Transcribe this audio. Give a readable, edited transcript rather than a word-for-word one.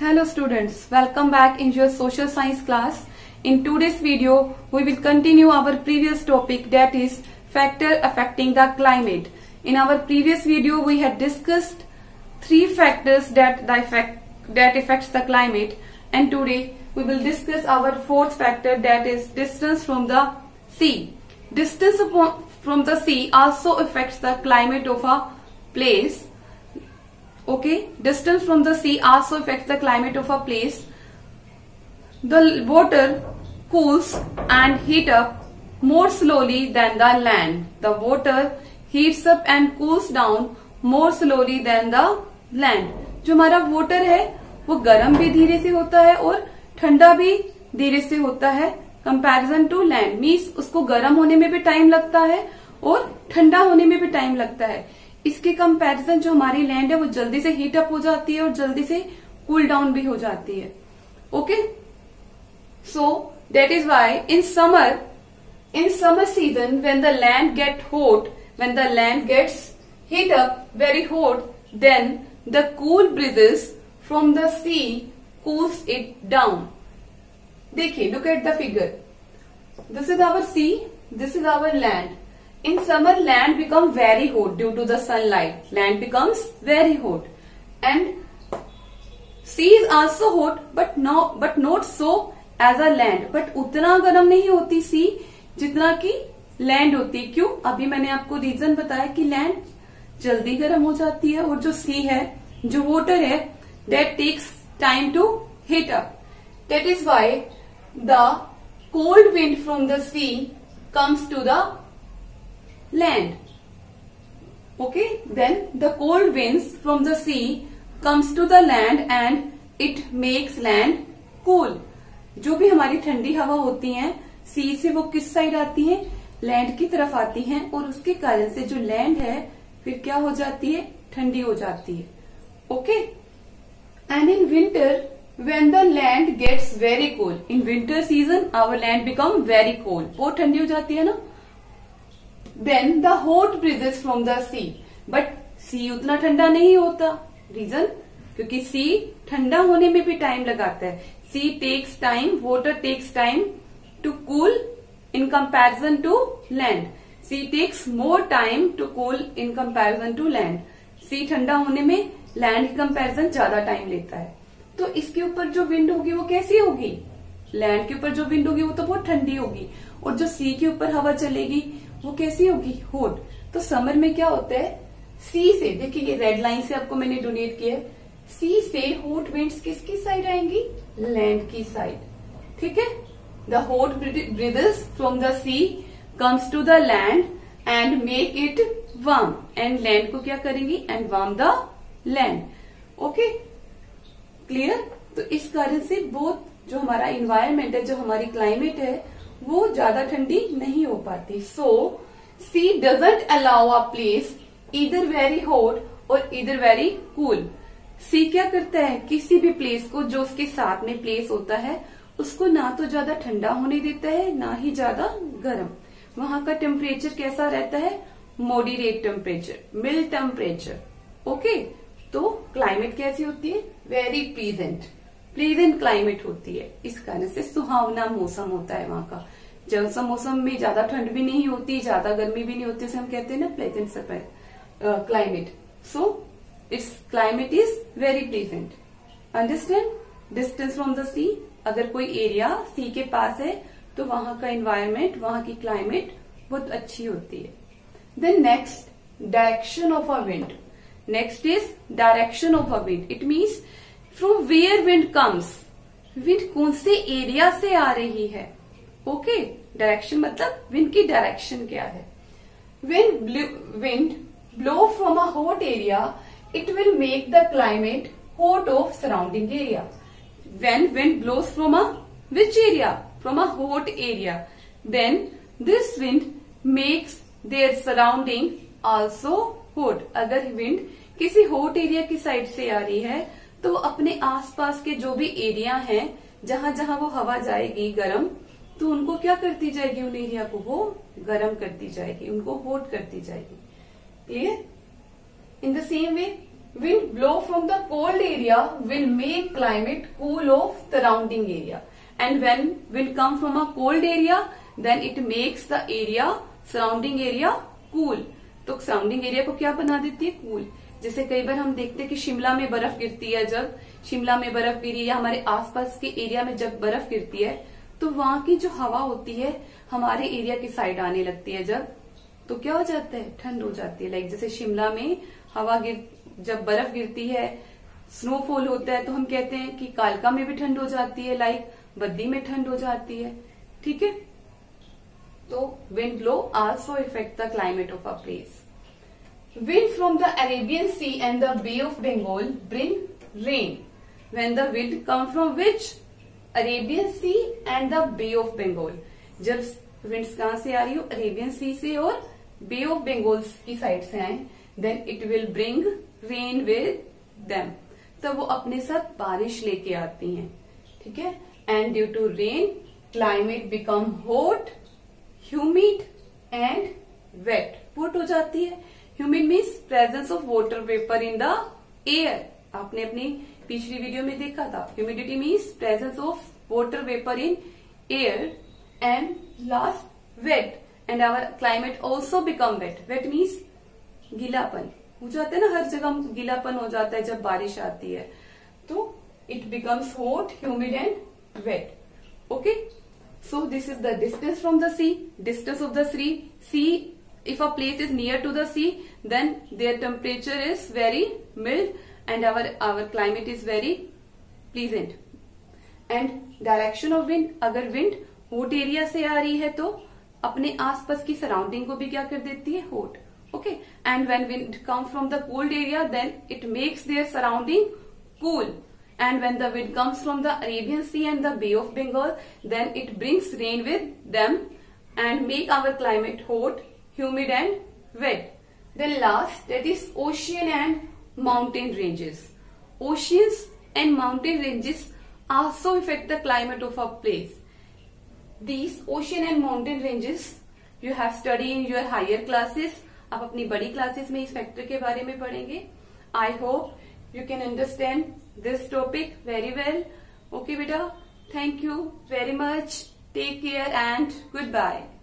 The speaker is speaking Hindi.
Hello students, welcome back in your social science class. In today's video, we will continue our previous topic, that is factor affecting the climate. In our previous video, we had discussed three factors that affects the climate, and today we will discuss our fourth factor, that is distance from the sea. Distance from the sea also affects the climate of a place. Okay, distance from the sea also affects the climate of a place. The water cools and heats up more slowly than the land. The water heats up and cools down more slowly than the land. जो हमारा water है वो गर्म भी धीरे से होता है और ठंडा भी धीरे से होता है कंपैरिजन टू लैंड. मीन्स उसको गर्म होने में भी टाइम लगता है और ठंडा होने में भी टाइम लगता है. इसके कंपैरिजन जो हमारी लैंड है वो जल्दी से हीट अप हो जाती है और जल्दी से कूल डाउन भी हो जाती है. Okay, so that is why in summer season when the land gets heat up very hot, then the cool breezes from the sea cools it down. देखिए, look at the figure. This is our sea, this is our land. In summer, land becomes very hot due to the sunlight. Land becomes very hot, and sea is also hot, but not so as a land. But उतना गर्म नहीं होती sea जितना कि land होती. क्यों? अभी मैंने आपको रीजन बताया कि land जल्दी गर्म हो जाती है और जो sea है, जो water है, that takes time to heat up. That is why the cold wind from the sea comes to the land. Okay, then the cold winds from the sea comes to the land and it makes land cool. जो भी हमारी ठंडी हवा होती है सी से वो किस साइड आती है, लैंड की तरफ आती है, और उसके कारण से जो लैंड है फिर क्या हो जाती है, ठंडी हो जाती है. Okay, and in winter when the land gets very cold, in winter season our land become very cold, बहुत ठंडी हो जाती है ना. Then the hot breezes from the sea, but sea उतना ठंडा नहीं होता. रीजन, क्योंकि sea ठंडा होने में भी टाइम लगाता है. sea takes time, water takes time to cool in comparison to land. sea takes more time to cool in comparison to land. sea ठंडा होने में land की कंपैरिजन ज्यादा टाइम लेता है. तो इसके ऊपर जो विंड होगी वो कैसी होगी, लैंड के ऊपर जो विंड होगी वो तो बहुत ठंडी होगी, और जो सी के ऊपर हवा चलेगी वो कैसी होगी, हॉट. तो समर में क्या होता है, सी से, देखिए ये रेड लाइन से आपको मैंने डोनेट किया है, सी से हॉट विंड्स किसकी साइड आएंगी, लैंड की साइड. ठीक है, the hot breezes from the sea comes to the land and make it warm, and land को क्या करेंगी, and warm the land. Okay, clear. तो इस कारण से बहुत जो हमारा इन्वायरमेंट है, जो हमारी क्लाइमेट है, वो ज्यादा ठंडी नहीं हो पाती. सो सी डजंट अलाउ अ प्लेस इधर वेरी हॉट और इधर वेरी कूल. सी क्या करता है, किसी भी प्लेस को जो उसके साथ में प्लेस होता है उसको ना तो ज्यादा ठंडा होने देता है ना ही ज्यादा गर्म. वहां का टेम्परेचर कैसा रहता है, moderate temperature, mild temperature. Okay, तो क्लाइमेट कैसी होती है, वेरी प्लीजेंट क्लाइमेट होती है. इस कारण से सुहावना मौसम होता है वहां का. जब सा मौसम में ज्यादा ठंड भी नहीं होती, ज्यादा गर्मी भी नहीं होती, उसे हम कहते हैं ना pleasant climate. So it's climate is very pleasant. Understand. Distance from the sea, अगर कोई एरिया सी के पास है तो वहां का एनवायरमेंट, वहां की क्लाइमेट बहुत अच्छी होती है. Then next, direction of a wind. Next is direction of a wind. It means from where wind comes, wind कौन से एरिया से आ रही है. ओके, डायरेक्शन मतलब विंड की डायरेक्शन क्या है. Wind blow from a hot area, it will make the climate hot of surrounding area. When wind blows from a which area, from a hot area, then this wind makes their surrounding also hot. अगर विंड किसी हॉट एरिया की साइड से आ रही है तो वो अपने आसपास के जो भी एरिया हैं, जहां जहां वो हवा जाएगी गर्म, तो उनको क्या करती जाएगी, उन एरिया को वो गर्म करती जाएगी, उनको हॉट करती जाएगी. Clear. In the same way wind blow from the cold area will make climate cool of surrounding area, and when wind come from a cold area then it makes the area surrounding area cool. तो सराउंडिंग एरिया को क्या बना देती है? कूल। जैसे कई बार हम देखते हैं कि शिमला में बर्फ गिरती है, जब शिमला में बर्फ गिरी या हमारे आसपास के एरिया में जब बर्फ गिरती है तो वहां की जो हवा होती है हमारे एरिया की साइड आने लगती है, जब तो क्या हो जाता है? ठंड हो जाती है। लाइक जैसे शिमला में जब बर्फ गिरती है, स्नोफॉल होता है, तो हम कहते हैं कि कालका में भी ठंड हो जाती है, लाइक बद्दी में ठंड हो जाती है। ठीक है, तो wind blow also effect the climate of a place. Wind from the Arabian sea and the bay of Bengal bring rain. When the wind come from which? Arabian sea and the bay of Bengal. जब विंड्स कहां से आ रही हो? अरेबियन सी से और बे ऑफ बंगाल की साइड से आए, then it will bring rain with them. तब वो अपने साथ बारिश लेके आती हैं। ठीक है, and due to rain climate become hot, humid and wet. Hot हो जाती है, humid means presence of water vapour in the air. आपने अपनी पिछली वीडियो में देखा था, humidity means presence of water vapour in air, and last wet, and our climate also become wet. Wet means गीलापन हो जाता है ना, हर जगह गीलापन हो जाता है जब बारिश आती है, तो it becomes hot, humid and wet. Okay, so this is the distance from the sea, distance of the sea. If a place is near to the sea, then their temperature is very mild and our climate is very pleasant. And direction of wind, अगर wind hot area से आ रही है तो अपने आसपास की सराउंडिंग को भी क्या कर देती है? hot. Okay, and when wind comes from the cold area, then it makes their surrounding cool. And when the wind comes from the Arabian Sea and the Bay of Bengal, then it brings rain with them and make our climate hot, humid and wet. Then last, that is ocean and mountain ranges. Oceans and mountain ranges also affect the climate of a place. These ocean and mountain ranges you have studied in your higher classes. आप अपनी बड़ी क्लासेस में इस फैक्टर के बारे में पढ़ेंगे। I hope you can understand this topic very well. Okay beta, thank you very much. Take care and goodbye.